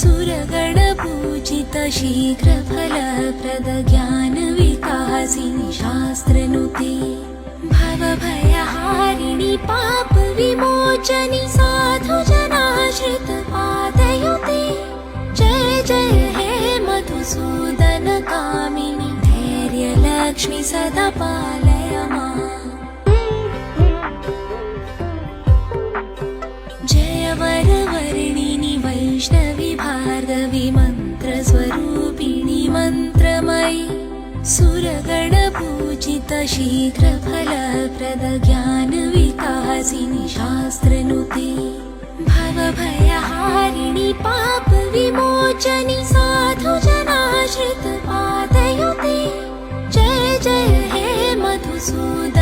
सुरगणपूजित शीघ्रफलप्रद ज्ञानविकासिनि शास्त्रनुते भवभयहारिणि पापविमोचनि साधुजनाश्रित पादयुते जय जय हे मधुसूदन कामिनि धैर्यलक्ष्मि सदा पालय माम् जय वरवर्णिनि वैष्णवि भार्गवि मन्त्रस्वरूपिणि मन्त्रमयि सुरगणपूजित शीघ्रफलप्रद ज्ञानविकासिनि शास्त्रनुते भवभयहारिणि पापविमोचनि साधुजनाश्रित पादयुते जय जय हे मधुसूदन